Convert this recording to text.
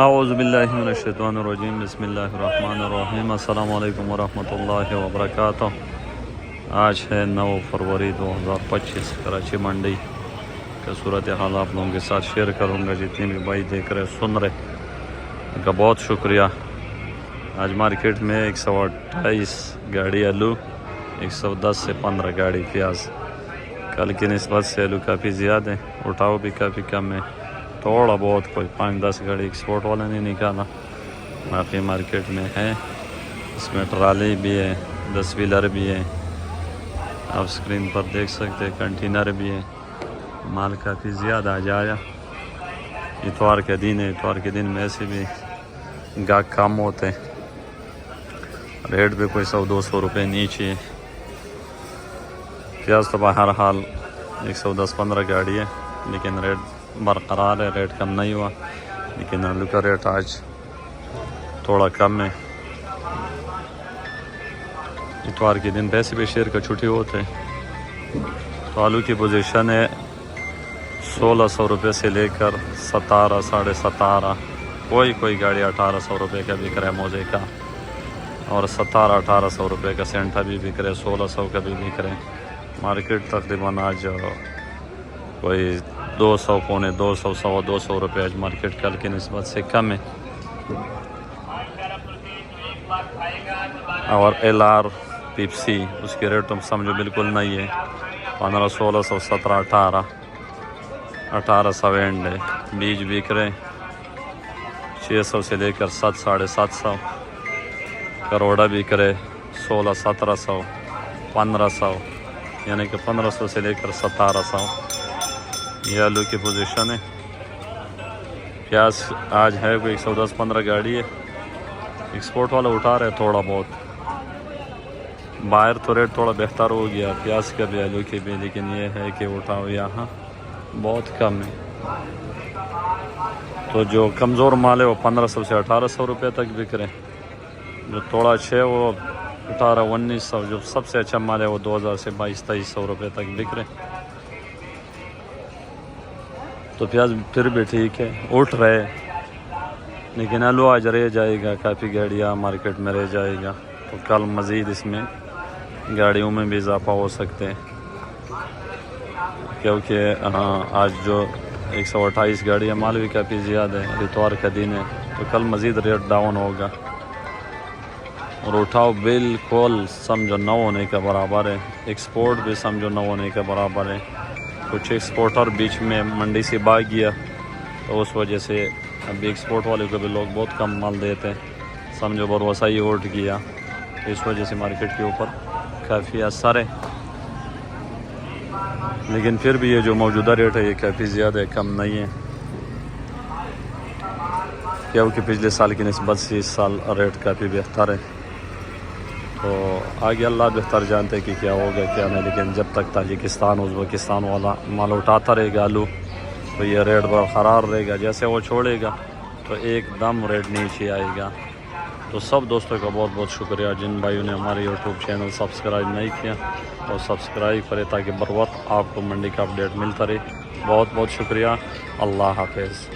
اعوذ باللہ من الشیطان الرجیم، بسم اللہ الرحمن الرحیم۔ السلام علیکم ورحمۃ اللہ وبرکاتہ۔ آج ہے 9 فروری 2025۔ کراچی منڈی کا صورتحال آپ لوگوں کے ساتھ شیئر کروں گا۔ جتنے بھی بھائی دیکھ رہے سن رہے ان کا بہت شکریہ۔ آج مارکیٹ میں 128 گاڑی آلو، 110 سے 15 گاڑی پیاز۔ کل کی نسبت سے آلو کافی زیادہ ہے، اٹھاؤ بھی کافی کم ہے، تھوڑا بہت کوئی 5-10 گاڑی ایکسپورٹ والا نے نکالا، باقی مارکیٹ میں ہے۔ اس میں ٹرالی بھی ہے، 10 ویلر بھی ہے، آپ اسکرین پر دیکھ سکتے ہیں، کنٹینر بھی ہے۔ مال کافی زیادہ آج آیا۔ اتوار کے دن ہے، اتوار کے دن میں ایسے بھی گاہک کم ہوتے ہیں، ریٹ بھی کوئی 100-200 روپے نیچے ہے۔ پیاز تو بہرحال 110-15 گاڑی ہے، لیکن ریٹ برقرار ہے، ریٹ کم نہیں ہوا، لیکن آلو کا ریٹ آج تھوڑا کم ہے۔ اتوار کے دن پیسے بھی شیئر کا چھٹی ہوتے ہیں، تو آلو کی پوزیشن ہے 1600 روپے سے لے کر 17 ساڑھے 17، کوئی گاڑی 1800 روپے کا بک رہا ہے موزے کا، اور 1700-1800 روپے کا سینٹا بھی بک رہے، 1600 کا بھی بک رہے۔ مارکیٹ تقریباً آج کوئی 200 پونے 200 200 روپے آج مارکیٹ کل کی نسبت سے کم ہے۔ اور LR پیپسی اس کی ریٹ تم سمجھو بالکل نہیں ہے، 1500 1600 1700 1800 اینڈ ہے۔ بیج بک رہے 600 سے لے کر 7 ساڑھے 700، کروڑا بک رہے 1600 1700 1500، یعنی کہ 1500 سے لے کر 1700۔ یہ آلو کی پوزیشن ہے۔ پیاز آج ہے کوئی 110-15 گاڑی ہے، ایکسپورٹ والا اٹھا رہے تھوڑا بہت، باہر تو ریٹ تھوڑا بہتر ہو گیا پیاز کا بھی آلو کے بھی، لیکن یہ ہے کہ اٹھاؤ یہاں بہت کم ہے۔ تو جو کمزور مال ہے وہ 1500 سے 1800 روپے تک بک رہے، جو تھوڑا اچھا ہے وہ 1800-1900، جو سب سے اچھا مال ہے وہ 2000 سے 2200-2300 روپے تک بک رہے۔ تو پیاز پھر بھی ٹھیک ہے، اٹھ رہے، لیکن آلو آج رہ جائے گا، کافی گاڑیاں مارکیٹ میں رہ جائے گا، تو کل مزید اس میں گاڑیوں میں بھی اضافہ ہو سکتے ہیں، کیونکہ آج جو 128 گاڑیاں مال بھی کافی زیادہ ہے، اتوار کا دن ہے، تو کل مزید ریٹ ڈاؤن ہوگا۔ اور اٹھاؤ بالکل سمجھو 9 ہونے کا برابر ہے، ایکسپورٹ بھی سمجھو 9 ہونے کا برابر ہے۔ کچھ ایکسپورٹر بیچ میں منڈی سے بھاگ گیا، تو اس وجہ سے ابھی ایکسپورٹ والے کو بھی لوگ بہت کم مال دیتے ہیں، سمجھو بھروسہ ہی اٹھ گیا، اس وجہ سے مارکیٹ کے اوپر کافی اثر ہے۔ لیکن پھر بھی یہ جو موجودہ ریٹ ہے یہ کافی زیادہ ہے، کم نہیں ہے، کیونکہ پچھلے سال کی نسبت سے اس سال ریٹ کافی بہتر ہے۔ تو آگے اللہ بہتر جانتے ہیں کہ کیا ہوگا کیا نہیں، لیکن جب تک تاجکستان ازبکستان والا مال اٹھاتا رہے گا آلو، تو یہ ریٹ برقرار رہے گا، جیسے وہ چھوڑے گا تو ایک دم ریٹ نیچے آئے گا۔ تو سب دوستوں کا بہت بہت شکریہ، جن بھائیوں نے ہمارے یوٹیوب چینل سبسکرائب نہیں کیا تو سبسکرائب کرے، تاکہ بر وقت آپ کو منڈی کا اپڈیٹ ملتا رہے۔ بہت بہت شکریہ، اللہ حافظ۔